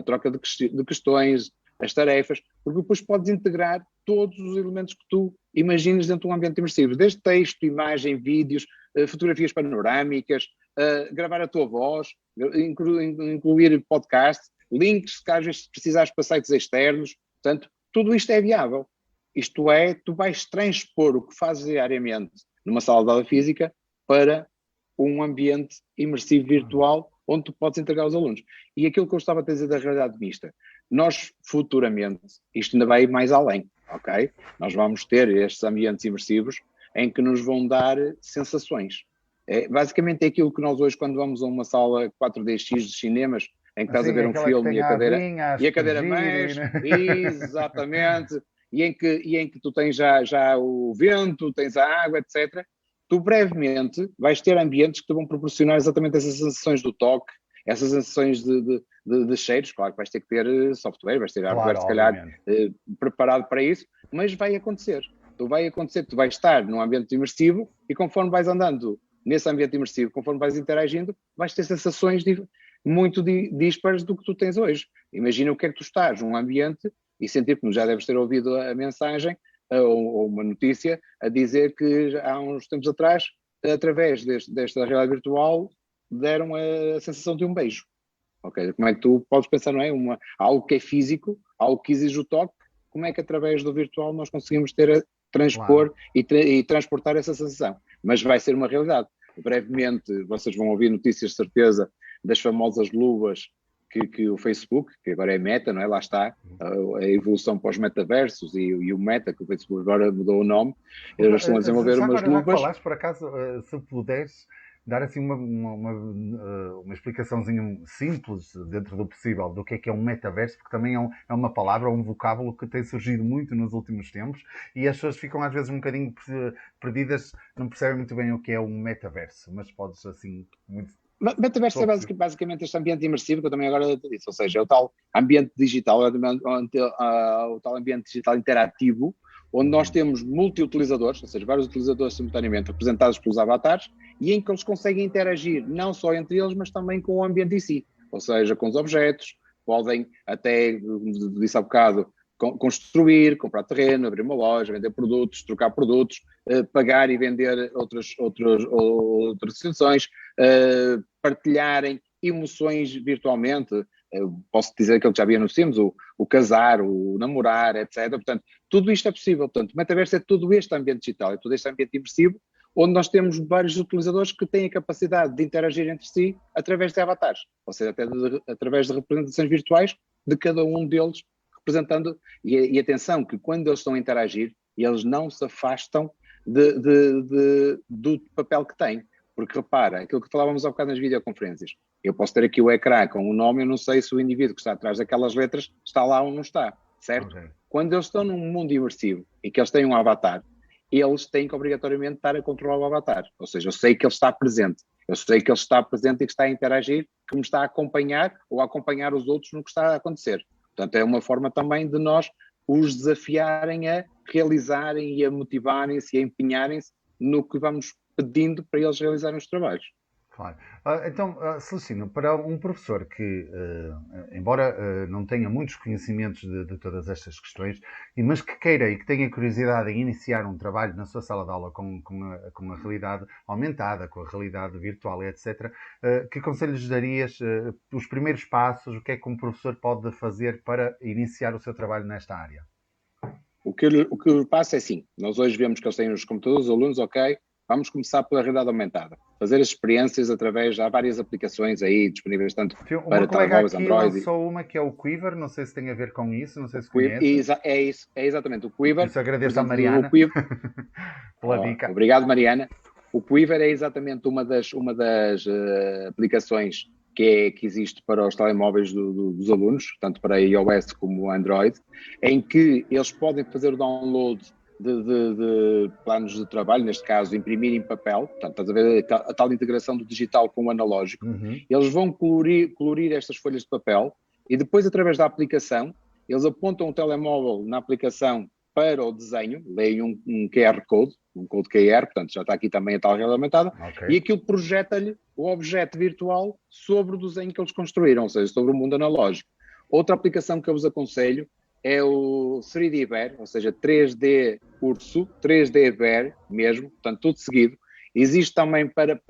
troca de questões, as tarefas, porque depois podes integrar todos os elementos que tu imaginas dentro de um ambiente imersivo, desde texto, imagem, vídeos, fotografias panorâmicas, gravar a tua voz, incluir podcasts, links, que às vezes precisares para sites externos. Portanto, tudo isto é viável. Isto é, tu vais transpor o que fazes diariamente numa sala de aula física para um ambiente imersivo virtual onde tu podes entregar aos alunos. E aquilo que eu estava a dizer da realidade mista, nós futuramente, isto ainda vai ir mais além, ok? Nós vamos ter estes ambientes imersivos em que nos vão dar sensações. Basicamente é aquilo que nós hoje, quando vamos a uma sala 4DX de cinemas, em que estás a ver um filme e a cadeira mexe, exatamente, e em que tu tens já o vento, tens a água, etc., tu brevemente vais ter ambientes que te vão proporcionar exatamente essas sensações do toque, essas sensações de cheiros. Claro que vais ter que ter software, vais ter hardware, se calhar, preparado para isso, mas vai acontecer. Tu vais estar num ambiente imersivo e conforme vais andando nesse ambiente imersivo, conforme vais interagindo, vais ter sensações muito dispares do que tu tens hoje. Imagina o que é que tu estás num ambiente e sentir, como já deves ter ouvido a mensagem, ou uma notícia a dizer que há uns tempos atrás, através desta realidade virtual, deram a sensação de um beijo. Okay? Como é que tu podes pensar, não é? Algo que é físico, algo que exige o toque, como é que através do virtual nós conseguimos transpor e transportar essa sensação? Mas vai ser uma realidade. Brevemente vocês vão ouvir notícias de certeza das famosas luvas que o Facebook, que agora é Meta, não é? Lá está a evolução para os metaversos e o Meta, que o Facebook agora mudou o nome, eles estão a desenvolver umas luvas. Já falaste, por acaso, se puderes dar assim uma explicaçãozinha simples, dentro do possível, do que é um metaverso, porque também é uma palavra, um vocábulo que tem surgido muito nos últimos tempos e as pessoas ficam às vezes um bocadinho perdidas, não percebem muito bem o que é um metaverso, mas podes assim muito... Metaverso é basicamente este ambiente imersivo que eu também agora disse, ou seja, é o tal ambiente digital, o tal ambiente digital interativo, onde nós temos multi-utilizadores, ou seja, vários utilizadores simultaneamente representados pelos avatares, e em que eles conseguem interagir não só entre eles, mas também com o ambiente em si, ou seja, com os objetos, podem até, como disse há bocado, construir, comprar terreno, abrir uma loja, vender produtos, trocar produtos, pagar e vender outras situações, partilharem emoções virtualmente. Posso dizer aquilo que já havia nos Sims, o casar, o namorar, etc. Portanto, tudo isto é possível. Portanto, o metaverso é todo este ambiente digital, é todo este ambiente imersivo, onde nós temos vários utilizadores que têm a capacidade de interagir entre si através de avatares, ou seja, até através de representações virtuais de cada um deles, representando, e atenção, que quando eles estão a interagir, eles não se afastam do papel que têm. Porque repara, aquilo que falávamos há bocado nas videoconferências, eu posso ter aqui o ecrã com um nome, eu não sei se o indivíduo que está atrás daquelas letras está lá ou não está, certo? Okay. Quando eles estão num mundo imersivo e que eles têm um avatar, eles têm que obrigatoriamente estar a controlar o avatar. Ou seja, eu sei que ele está presente, eu sei que ele está presente e que está a interagir, que me está a acompanhar ou a acompanhar os outros no que está a acontecer. Portanto, é uma forma também de nós os desafiarem a realizarem e a motivarem-se e a empenharem-se no que vamos pedindo para eles realizarem os trabalhos. Claro. Então, Celestino, para um professor que, embora não tenha muitos conhecimentos de todas estas questões, mas que queira e que tenha curiosidade em iniciar um trabalho na sua sala de aula com a realidade aumentada, com a realidade virtual, etc., que conselhos darias, os primeiros passos, o que é que um professor pode fazer para iniciar o seu trabalho nesta área? O que eu passo é assim, nós hoje vemos que eles têm os computadores, os alunos, ok, vamos começar pela realidade aumentada. Fazer as experiências há várias aplicações aí disponíveis, tanto para telemóveis, Android. Lançou uma que é o Quiver, não sei se tem a ver com isso, não sei se conhece. É exatamente o Quiver. Isso agradeço à Mariana pela dica. Obrigado, Mariana. O Quiver é exatamente uma das aplicações que existe para os telemóveis dos alunos, tanto para iOS como Android, em que eles podem fazer o download de planos de trabalho, neste caso imprimir em papel, portanto, estás a ver a tal integração do digital com o analógico. Eles vão colorir estas folhas de papel e depois, através da aplicação, eles apontam o telemóvel na aplicação para o desenho, leem um QR Code, um code QR, portanto já está aqui também a tal realidade aumentada, e aquilo projeta-lhe o objeto virtual sobre o desenho que eles construíram, ou seja, sobre o mundo analógico. Outra aplicação que eu vos aconselho é o 3D Bear, ou seja, 3D Urso, 3D Bear mesmo, portanto tudo seguido. Existe também para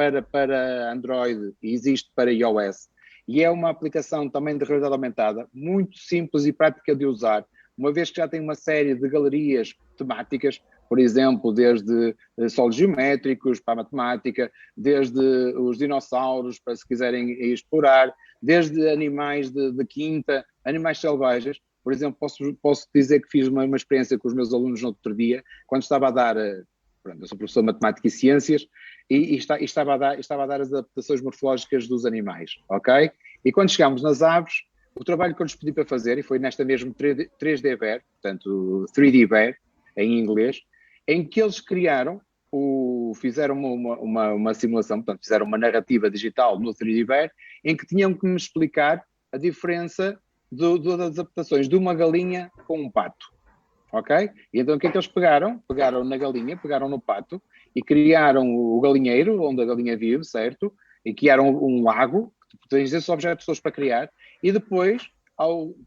Android e existe para iOS. E é uma aplicação também de realidade aumentada, muito simples e prática de usar, uma vez que já tem uma série de galerias temáticas, por exemplo, desde sólidos geométricos para a matemática, desde os dinossauros para se quiserem explorar, desde animais de quinta, animais selvagens. Por exemplo, posso dizer que fiz uma experiência com os meus alunos no outro dia, quando estava a dar, pronto, eu sou professor de Matemática e Ciências, e estava a dar as adaptações morfológicas dos animais, ok? E quando chegámos nas aves, o trabalho que eu lhes pedi para fazer, e foi nesta mesmo 3D Bear, portanto 3D Bear, em inglês, em que eles fizeram uma simulação, portanto fizeram uma narrativa digital no 3D Bear, em que tinham que me explicar a diferença das adaptações de uma galinha com um pato, ok? E então o que é que eles pegaram? Pegaram na galinha, pegaram no pato e criaram o galinheiro, onde a galinha vive, certo? E criaram um lago, que tens esses objetos todos para criar, e depois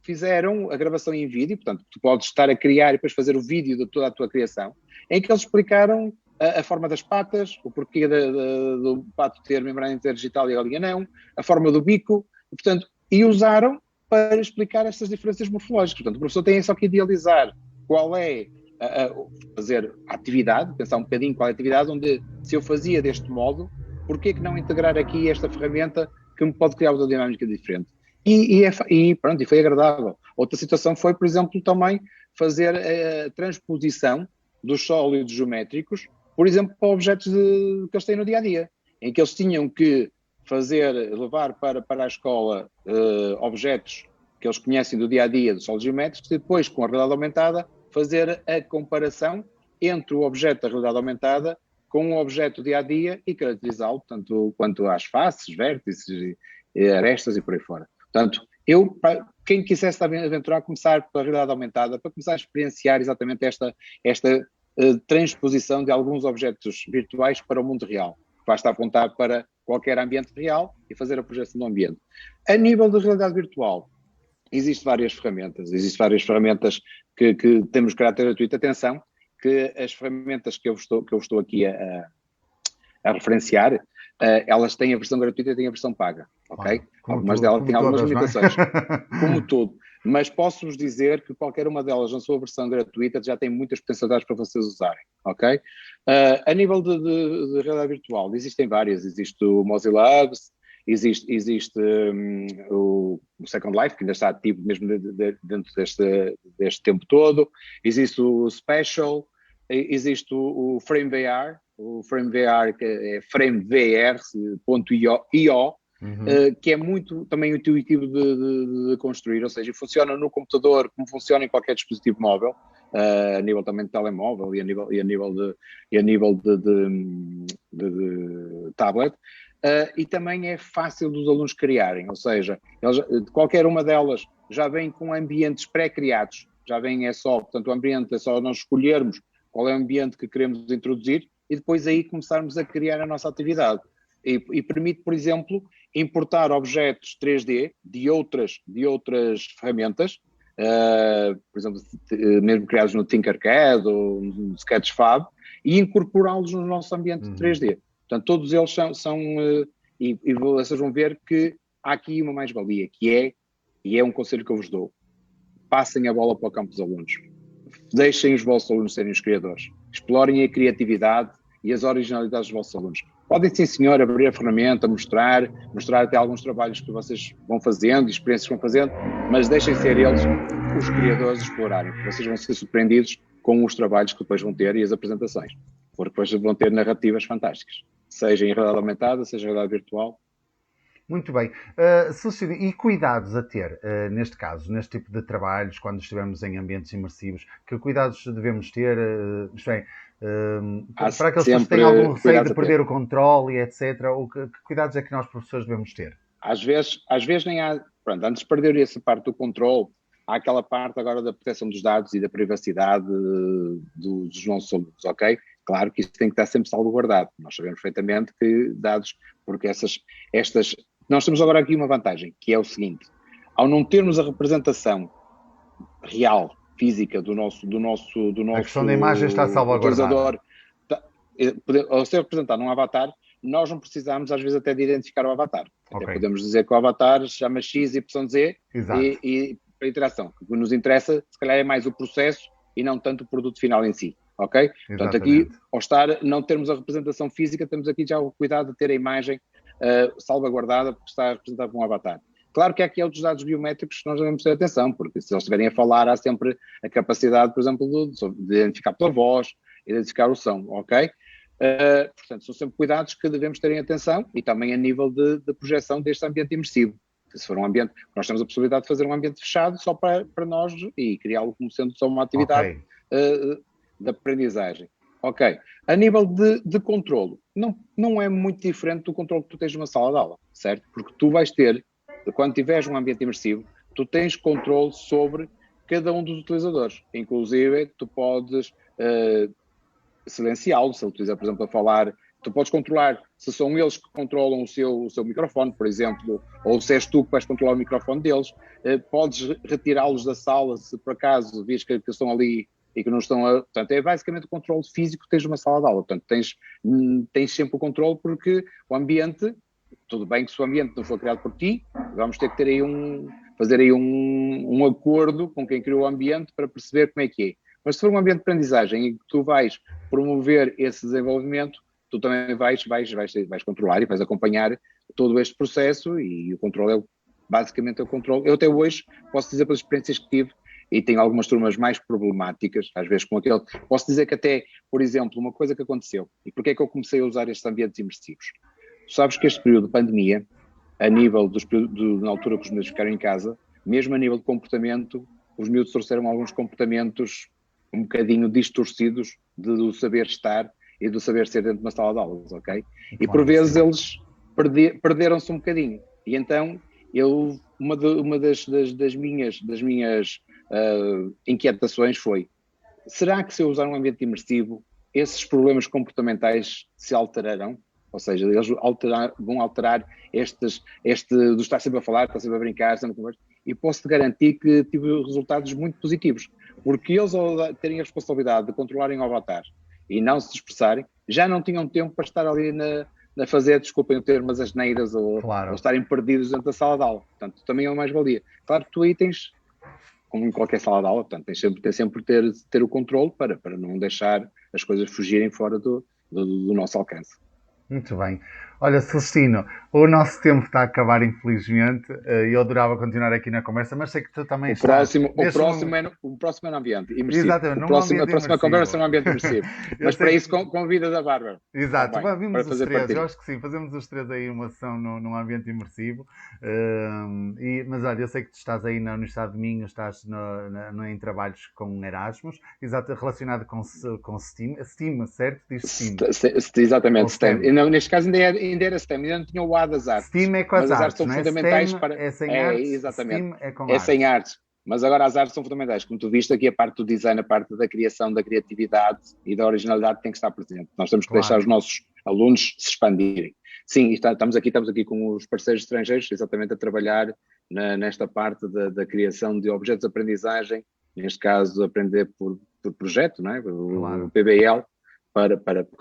fizeram a gravação em vídeo, portanto tu podes estar a criar e depois fazer o vídeo de toda a tua criação, em que eles explicaram a forma das patas, o porquê do pato ter membrana interdigital e a galinha não, a forma do bico, portanto, e usaram para explicar estas diferenças morfológicas. Portanto, o professor tem só que idealizar qual é fazer a atividade, pensar um bocadinho qual é a atividade, onde se eu fazia deste modo, porquê que não integrar aqui esta ferramenta que me pode criar uma dinâmica diferente? Pronto, e foi agradável. Outra situação foi, por exemplo, também fazer a transposição dos sólidos geométricos, por exemplo, para objetos que eles têm no dia-a-dia, em que eles tinham que levar para a escola objetos que eles conhecem do dia-a-dia dos sólidos geométricos e depois, com a realidade aumentada, fazer a comparação entre o objeto da realidade aumentada com o objeto do dia-a-dia e caracterizá-lo, tanto quanto às faces, vértices, arestas e por aí fora. Portanto, quem quisesse aventurar, começar pela realidade aumentada, para começar a experienciar exatamente esta transposição de alguns objetos virtuais para o mundo real. Basta apontar para qualquer ambiente real e fazer a projeção do ambiente. A nível de realidade virtual, existem várias ferramentas que temos caráter gratuito. Atenção, que as ferramentas que eu estou aqui a referenciar, elas têm a versão gratuita e têm a versão paga, ok? Algumas delas têm algumas limitações, como tudo. Mas posso-vos dizer que qualquer uma delas, na sua versão gratuita, já tem muitas potencialidades para vocês usarem, ok? A nível de realidade virtual, existem várias. Existe o Mozilla Hubs, existe o Second Life, que ainda está ativo mesmo dentro deste tempo todo. Existe o Special, existe o FrameVR, que é framevr.io, que é muito também intuitivo de construir, ou seja, funciona no computador como funciona em qualquer dispositivo móvel, a nível também de telemóvel e a nível de tablet, e também é fácil dos alunos criarem, ou seja, qualquer uma delas já vem com ambientes pré-criados, portanto o ambiente é só nós escolhermos qual é o ambiente que queremos introduzir e depois aí começarmos a criar a nossa atividade. E permite, por exemplo, importar objetos 3D de outras ferramentas, por exemplo, mesmo criados no Tinkercad ou no Sketchfab, e incorporá-los no nosso ambiente 3D. Portanto, todos eles são e vocês vão ver que há aqui uma mais-valia, e é um conselho que eu vos dou: passem a bola para o campo dos alunos. Deixem os vossos alunos serem os criadores. Explorem a criatividade e as originalidades dos vossos alunos. Podem, sim, senhor, abrir a ferramenta, mostrar até alguns trabalhos que vocês vão fazendo, experiências que vão fazendo, mas deixem ser eles os criadores de explorarem. Vocês vão ser surpreendidos com os trabalhos que depois vão ter e as apresentações, porque depois vão ter narrativas fantásticas, seja em realidade aumentada, seja em realidade virtual. Muito bem. E cuidados a ter, neste caso, neste tipo de trabalhos, quando estivermos em ambientes imersivos, que cuidados devemos ter? Isto é, Há para aquelas pessoas que têm algum sempre receio cuidados de a ter. perder o controle, e etc., que cuidados é que nós, professores, devemos ter? Às vezes nem há. Pronto, antes de perder essa parte do controle, há aquela parte agora da proteção dos dados e da privacidade dos nossos alunos, ok? Claro que isso tem que estar sempre salvaguardado. Nós sabemos perfeitamente que dados, porque estas. Nós temos agora aqui uma vantagem, que é o seguinte: ao não termos a representação real, física A questão da imagem está salvaguardada. utilizador, ao ser representado num avatar, nós não precisamos, às vezes, até de identificar o avatar. Até Ok. podemos dizer que o avatar se chama X, Y, Z Exato. e para a interação. O que nos interessa, se calhar, é mais o processo e não tanto o produto final em si. Ok? Portanto, aqui, ao não termos a representação física, temos aqui já o cuidado de ter a imagem salvaguardada, porque está representada por um avatar. Claro que há aqui outros dados biométricos que nós devemos ter atenção, porque se eles estiverem a falar, há sempre a capacidade, por exemplo, de identificar pela voz, identificar o som, ok? Portanto, são sempre cuidados que devemos ter em atenção e também a nível de projeção deste ambiente imersivo. Se for um ambiente, nós temos a possibilidade de fazer um ambiente fechado só para nós e criá-lo como sendo só uma atividade de aprendizagem. Ok. A nível de controlo, não é muito diferente do controlo que tu tens numa sala de aula, certo? Porque tu vais ter, quando tiveres um ambiente imersivo, tu tens controle sobre cada um dos utilizadores. Inclusive, tu podes silenciá-lo, se ele estiver, por exemplo, a falar, tu podes controlar se são eles que controlam o seu microfone, por exemplo, ou se és tu que vais controlar o microfone deles, podes retirá-los da sala se por acaso vês que estão ali e que não estão a... Portanto, é basicamente o controle físico que tens numa sala de aula. Portanto, tens sempre o controle porque o ambiente, tudo bem que se o ambiente não for criado por ti, vamos ter que ter aí fazer aí um acordo com quem criou o ambiente para perceber como é que é. Mas se for um ambiente de aprendizagem e que tu vais promover esse desenvolvimento, tu também vais controlar e vais acompanhar todo este processo e o controle basicamente é o controle. Eu até hoje posso dizer pelas experiências que tive, e tenho algumas turmas mais problemáticas, às vezes com aquele... Posso dizer que até, por exemplo, uma coisa que aconteceu, e porque é que eu comecei a usar estes ambientes imersivos? Tu sabes que este período de pandemia, a nível na altura que os miúdos ficaram em casa, mesmo a nível de comportamento, os miúdos trouxeram alguns comportamentos um bocadinho distorcidos do saber estar e do saber ser dentro de uma sala de aulas, ok? E por vezes eles perderam-se um bocadinho. E então, uma das minhas inquietações foi: será que se eu usar um ambiente imersivo, esses problemas comportamentais se alterarão? Ou seja, eles vão alterar este do estar sempre a falar, estar sempre a brincar, sempre a conversar. E posso-te garantir que tive resultados muito positivos, porque eles, ao terem a responsabilidade de controlarem o avatar e não se expressarem, já não tinham tempo para estar ali a fazer, desculpem o termo, as asneiras ou estarem perdidos dentro da sala de aula. Portanto, também é uma mais-valia. Claro que tu aí tens, como em qualquer sala de aula, portanto, tens sempre ter o controle para não deixar as coisas fugirem fora do nosso alcance. Muito bem. Olha, Celestino, o nosso tempo está a acabar, infelizmente. Eu adorava continuar aqui na conversa, mas sei que tu também estás... O próximo é no ambiente imersivo. Exatamente, a próxima conversa é no ambiente imersivo. Mas para isso convida da Bárbara. Exato, também, vimos os três. Eu acho que sim, fazemos os três aí uma sessão num ambiente imersivo. Mas olha, eu sei que tu estás aí na Universidade de Minho, estás em trabalhos com Erasmus, relacionado com STEAM. STEAM, certo? Diz STEAM. Exatamente, STEM. Neste caso ainda era STEM, ainda não tinha o A das artes. STEAM é com as artes, são fundamentais STEM para... é sem artes, exatamente. STEAM é com artes. Sem artes. Mas agora as artes são fundamentais. Como tu viste aqui, a parte do design, a parte da criação, da criatividade e da originalidade tem que estar presente. Nós temos que deixar os nossos alunos se expandirem. Sim, estamos aqui com os parceiros estrangeiros, exatamente a trabalhar nesta parte da criação de objetos de aprendizagem, neste caso aprender por projeto, não é? O PBL, para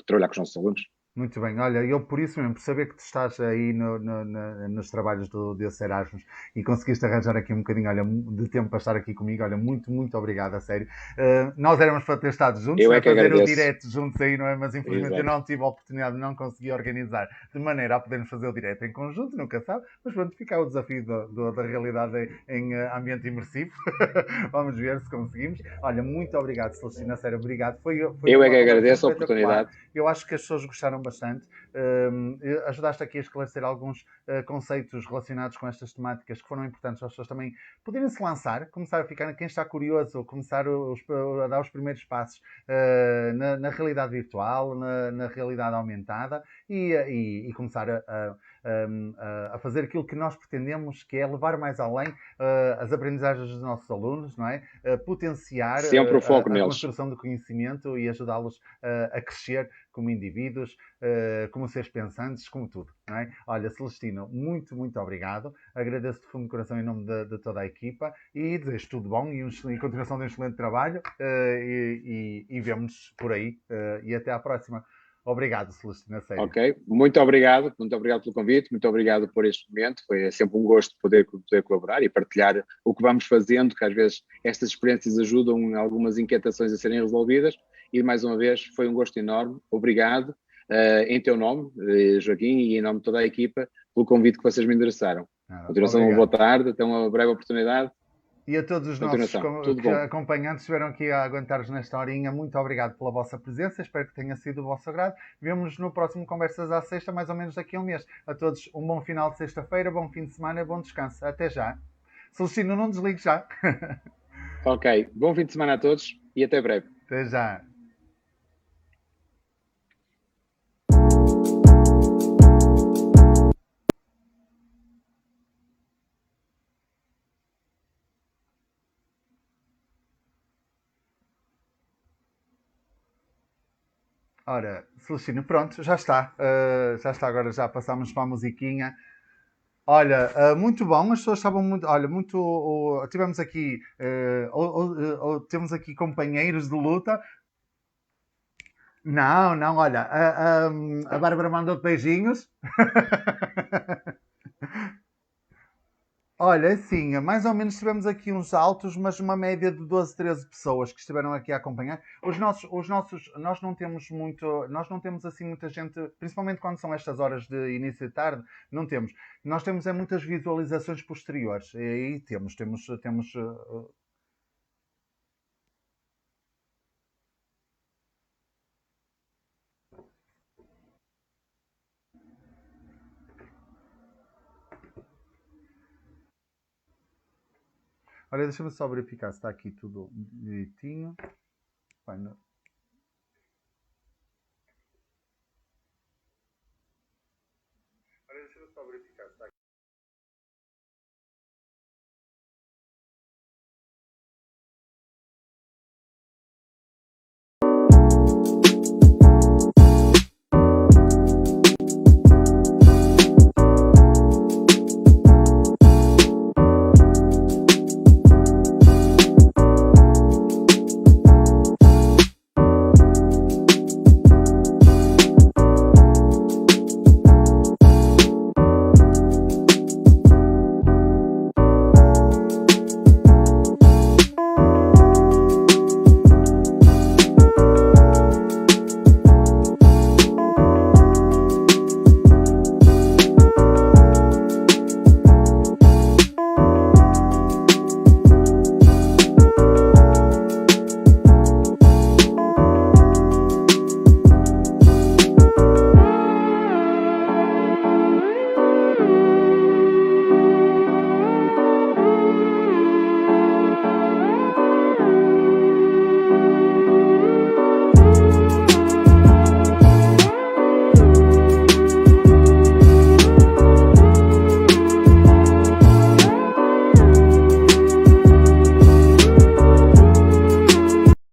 trabalhar com os nossos alunos. Muito bem, olha, eu por isso mesmo, por saber que tu estás aí nos trabalhos desse Erasmus e conseguiste arranjar aqui um bocadinho, olha, de tempo para estar aqui comigo, olha, muito, muito obrigado, a sério. Nós éramos para ter estado juntos, eu é que fazer agradeço. o direto juntos aí, não é? Mas infelizmente Exato. eu não tive a oportunidade, não consegui organizar de maneira a podermos fazer o direto em conjunto, nunca sabe, mas pronto, fica o desafio da realidade em ambiente imersivo. Vamos ver se conseguimos. Olha, muito obrigado, Celestina, sério, obrigado. Eu é que agradeço a oportunidade. Eu acho que as pessoas gostaram bastante. Ajudaste aqui a esclarecer alguns conceitos relacionados com estas temáticas que foram importantes para as pessoas também poderem se lançar, começar a ficar, quem está curioso, começar a dar os primeiros passos na realidade virtual, na realidade aumentada e começar a fazer aquilo que nós pretendemos, que é levar mais além as aprendizagens dos nossos alunos, não é? Potenciar Sempre o foco a neles. construção do conhecimento e ajudá-los a crescer como indivíduos, como seres pensantes, como tudo, não é? Olha, Celestino, muito, muito obrigado. Agradeço de fundo do coração em nome de toda a equipa e desejo tudo bom e continuação de um excelente trabalho e vemo-nos por aí e até à próxima. Obrigado, Celestino, a sério. Ok, muito obrigado pelo convite, muito obrigado por este momento, foi sempre um gosto poder colaborar e partilhar o que vamos fazendo, que às vezes estas experiências ajudam em algumas inquietações a serem resolvidas e mais uma vez foi um gosto enorme, obrigado em teu nome, Joaquim, e em nome de toda a equipa, pelo convite que vocês me endereçaram. Continuação, uma boa tarde, até uma breve oportunidade. E a todos os nossos acompanhantes que estiveram aqui a aguentar-nos nesta horinha, muito obrigado pela vossa presença, espero que tenha sido do vosso agrado. Vemo-nos no próximo Conversas à Sexta, mais ou menos daqui a um mês. A todos um bom final de sexta-feira, bom fim de semana e bom descanso. Até já. Celestino, não desligue já. Ok, bom fim de semana a todos e até breve. Até já. Ora, Celestino, pronto, já está. Já está, agora já passámos para a musiquinha. Olha, muito bom, as pessoas estavam muito. Olha, muito. Tivemos aqui. Temos aqui companheiros de luta. Não, não, olha, a Bárbara mandou beijinhos. Olha, sim, mais ou menos tivemos aqui uns altos, mas uma média de 12, 13 pessoas que estiveram aqui a acompanhar. Nós não temos muito, nós não temos assim muita gente, principalmente quando são estas horas de início de tarde, não temos. Nós temos muitas visualizações posteriores, e aí temos. Olha, deixa-me só verificar se está aqui tudo direitinho. Bem,